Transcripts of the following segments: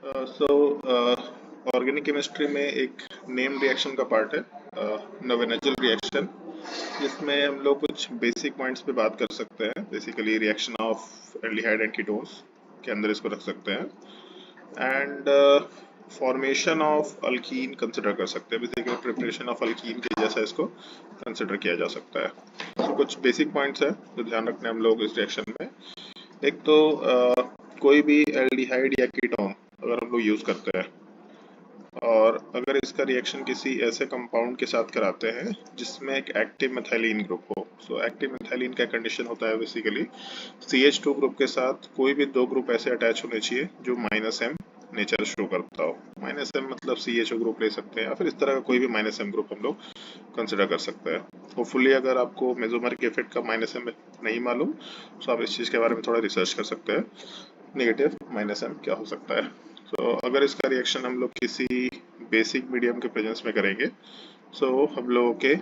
सो organic chemistry में एक name reaction का पार्ट है नोवेनजल रिएक्शन, जिसमें हम लोग कुछ बेसिक पॉइंट्स पे बात कर सकते हैं। Basically reaction of aldehyde and ketones के अंदर इसको रख सकते हैं and formation of alkyne consider कर सकते हैं। बेसिकली प्रिपरेशन ऑफ अल्कीन के जैसा इसको कंसिडर किया जा सकता है। तो कुछ बेसिक पॉइंट्स हैं जो ध्यान रखने हम लोग इस रिएक्शन में। एक तो कोई भी एल्डिहाइड या कीटोन अगर हम लोग यूज करते हैं और अगर इसका रिएक्शन किसी ऐसे कंपाउंड के साथ कराते हैं जिसमें एक एक्टिव मिथाइलिन ग्रुप हो। सो एक्टिव मिथाइलिन का कंडीशन होता है बेसिकली CH2 ग्रुप के साथ कोई भी दो ग्रुप ऐसे अटैच होने चाहिए जो -M नेचर शो करता हो। -M मतलब CHO ग्रुप ले सकते हैं या फिर इस तरह का कोई भी -M ग्रुप हम लोग कंसिडर कर सकते हैं। होपफुली अगर आपको मेसोमर के इफेक्ट का -M नहीं मालूम तो आप इस चीज़ के बारे में थोड़ा रिसर्च कर सकते हैं, नेगेटिव -M क्या हो सकता है। तो अगर इसका रिएक्शन हम लोग किसी बेसिक मीडियम के प्रेजेंस में करेंगे सो हम लोगों के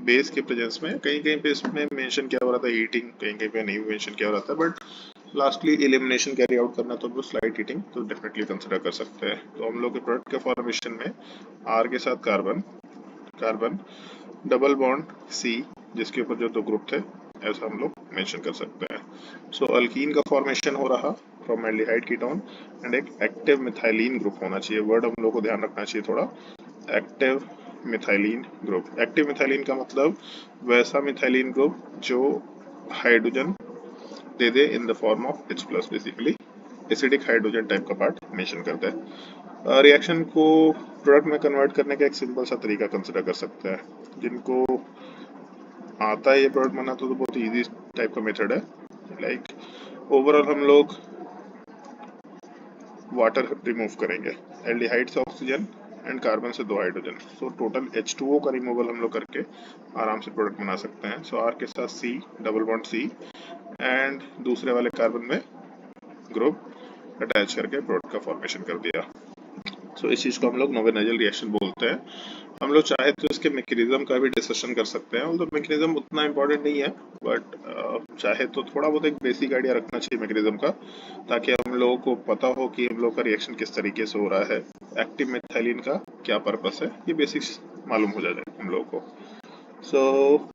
बेस के प्रेजेंस में कहीं कहीं पे इसमें मेंशन किया हो रहा था हीटिंग, कहीं कहीं पे नहीं मेंशन किया हो रहा था, but lastly elimination carry out करना तो हम लोग स्लाइट हीटिंग तो डेफिनेटली कंसिडर कर सकते हैं। तो हम लोग के प्रोडक्ट के फॉर्मेशन में R के साथ कार्बन डबल बॉन्ड C जिसके ऊपर जो दो ग्रुप थे ऐसा हम लोग मेंशन कर सकते हैं। सो अल्कीन का फॉर्मेशन हो रहा फ्रॉम एल्डिहाइड कीटोन एंड एक एक्टिव मिथाइलिन ग्रुप होना चाहिए। वर्ड हम लोग को ध्यान रखना चाहिए थोड़ा, active methylene group. Active methylene का मतलब वैसा मिथाइलिन ग्रुप जो hydrogen they they in the form of H+, basically acidic hydrogen type का पार्ट मेंशन करता है। रिएक्शन को प्रोडक्ट में कन्वर्ट करने का एक सिंपल सा तरीका कंसिडर कर सकते हैं। जिनको आता है ये प्रोडक्ट बनाना तो बहुत इजी टाइप का मेथड है। लाइक ओवरऑल हम लोग वाटर रिमूव करेंगे, एल्डिहाइड से ऑक्सीजन एंड कार्बन से दो हाइड्रोजन, सो टोटल H2O का रिमूवल हम लोग करके आराम से प्रोडक्ट बना सकते हैं। सो R के साथ C double bond C and दूसरे वाले कार्बन में ग्रुप अटैच करके प्रोडक्ट का फॉर्मेशन कर दिया। सो इस चीज़ को हम लोग नोवेनजल रिएक्शन बोलते हैं। हम लोग चाहे तो इसके मैकेनिज्म का भी डिस्कशन कर सकते हैं, तो मैकेनिज्म उतना इम्पोर्टेंट नहीं है, बट चाहे तो थोड़ा बहुत एक बेसिक आइडिया रखना चाहिए मैकेनिज्म का, ताकि हम लोगों को पता हो कि हम लोग का रिएक्शन किस तरीके से हो रहा है, एक्टिव मिथाइलिन का क्या पर्पस है, ये बेसिक्स मालूम हो जाए हम लोगों को। सो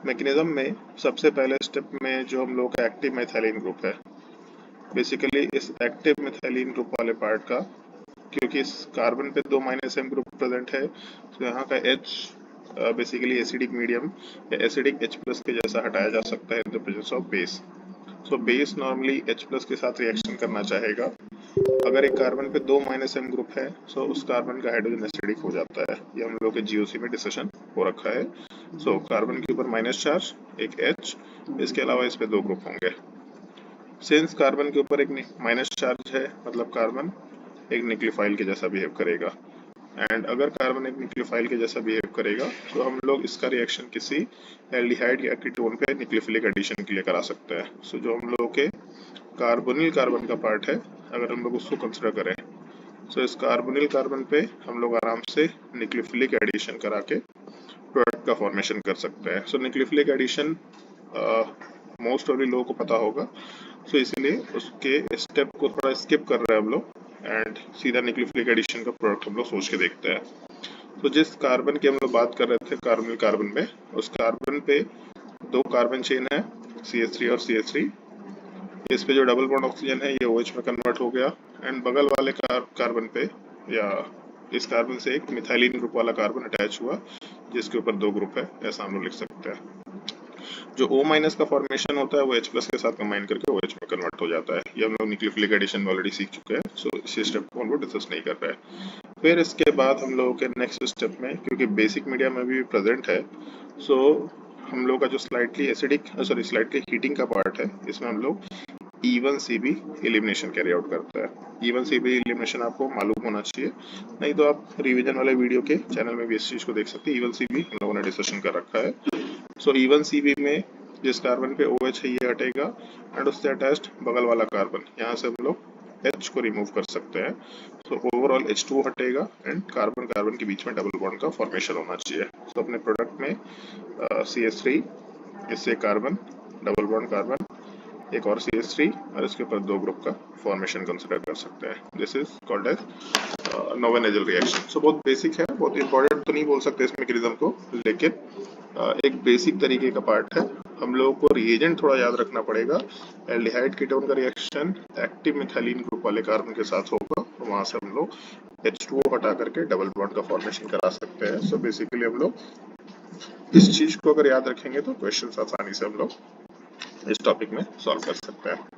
मैकेनिज्म में सबसे पहले स्टेप में जो हम लोग का एक्टिव मिथाइलिन ग्रुप है, बेसिकली इस एक्टिव मिथाइलिन ग्रुप वाले पार्ट का, क्योंकि इस कार्बन पे दो -M ग्रुप प्रेजेंट है तो यहाँ का H बेसिकली एसिडिक मीडियम या एसिडिक H+ के जैसा हटाया जा सकता है in the presence of base. So base normally H+ के साथ रिएक्शन करना चाहेगा। अगर एक कार्बन पे दो -M ग्रुप है सो उस कार्बन का हाइड्रोजन एसिडिक हो जाता है। ये हम लोग के GOC में डिस्कशन हो रखा है। सो कार्बन के ऊपर माइनस चार्ज एक H, इसके अलावा इस पे दो ग्रुप होंगे। सिंस कार्बन के ऊपर एक माइनस चार्ज है मतलब कार्बन एक न्यूक्लियोफाइल के जैसा बिहेव करेगा, एंड अगर कार्बन एक न्यूक्लियोफाइल के जैसा बिहेव करेगा तो हम लोग इसका रिएक्शन किसी एल्डिहाइड या कीटोन पे न्यूक्लियोफिलिक एडिशन के लिए करा सकते हैं। सो जो हम लोगों के कार्बोनिल कार्बन का पार्ट है अगर हम लोग उसको कंसिडर करें सो इस कार्बोनिल कार्बन पे हम लोग आराम से न्यूक्लियोफिलिक एडिशन करा के प्रोडक्ट का फॉर्मेशन कर सकते हैं। सो न्यूक्लियोफिलिक एडिशन मोस्ट ऑफ लोगों को पता होगा, सो इसलिए उसके स्टेप को थोड़ा स्किप कर रहे हैं हम लोग एंड सीधा न्यूक्लियोफिलिक एडिशन का प्रोडक्ट हम लोग सोच के देखते हैं। तो जिस कार्बन की हम लोग बात कर रहे थे कार्बोनिल कार्बन में, उस कार्बन पे दो कार्बन चेन है CH3 और CH3, इस पे जो डबल बॉन्ड ऑक्सीजन है ये OH में कन्वर्ट हो गया एंड बगल वाले कार्बन पे या इस कार्बन से एक मिथाइलिन ग्रुप वाला कार्बन अटैच हुआ जिसके ऊपर दो ग्रुप है, ऐसा हम लोग लिख सकते हैं। जो O- का फॉर्मेशन होता है वो H+ के साथ कंबाइन करके OH में कन्वर्ट हो जाता है। ये हम लोग न्यूक्लियोफिलिक एडिशन में ऑलरेडी सीख चुके हैं, सो इसी स्टेप को हम लोग डिस्कस नहीं कर रहे हैं। फिर इसके बाद हम लोगों के नेक्स्ट स्टेप में, क्योंकि बेसिक मीडिया में भी प्रेजेंट है, सो हम लोग का जो स्लाइटली हीटिंग का पार्ट है इसमें हम लोग E1CB एलिमिनेशन कैरी आउट करता है। E1CB एलिमिनेशन आपको मालूम होना चाहिए, नहीं तो आप रिवीजन वाले वीडियो के चैनल में भी इस चीज़ को देख सकते हैं। E1CB हम लोगों ने डिस्कशन कर रखा है। सो E1CB में जिस कार्बन पे OH है ये हटेगा एंड उससे अटैच्ड बगल वाला कार्बन, यहाँ से हम लोग H को रिमूव कर सकते हैं। सो ओवरऑल H2O हटेगा एंड कार्बन कार्बन के बीच में डबल बॉन्ड का फॉर्मेशन होना चाहिए। तो अपने प्रोडक्ट में CH3 इससे कार्बन डबल बॉन्ड कार्बन एक और CH3 और इसके ऊपर 2 ग्रुप का फॉर्मेशन कंसिडर कर सकते हैं। This is called as Knoevenagel reaction. So बहुत बेसिक है, बहुत इंपॉर्टेंट तो नहीं बोल सकते इस मैकेनिज्म को, लेकिन एक बेसिक तरीके का पार्ट है। हम लोगों को रिएजेंट थोड़ा याद रखना पड़ेगा। एल्डिहाइड कीटोन का रिएक्शन एक्टिव मिथाइलिन ग्रुप वाले कार्बन के साथ होगा, तो वहां से हम लोग H2O हटा करके डबल बॉन्ड का फॉर्मेशन करा सकते हैं। सो बेसिकली हम लोग इस चीज को अगर याद रखेंगे तो क्वेश्चन आसानी से हम लोग इस टॉपिक में सॉल्व कर सकते हैं।